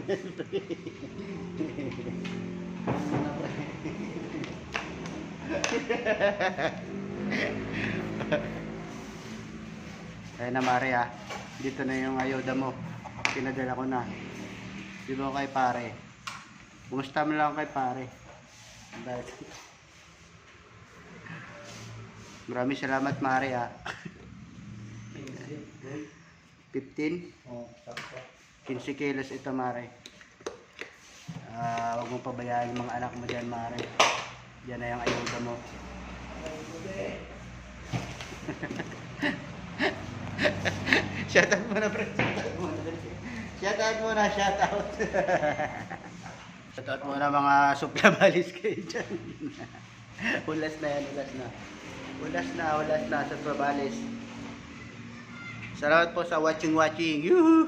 Ayan na Mare ah. Dito na yung ayuda mo. Pinadala ko na. Di ba kay pare? Kumusta mo lang kay pare? Maraming salamat Mare ah. 15? 15 kilos ito Mare. Huwag mong pabayaan yung mga anak mo dyan Mare. Yan na yung ayuda mo. Shoutout muna pre. Shoutout muna. Shoutout. Shoutout muna mga suplabalis kayo dyan. Ulas na yan. Ulas na sa suplabalis. Salamat po sa watching. Yuhu!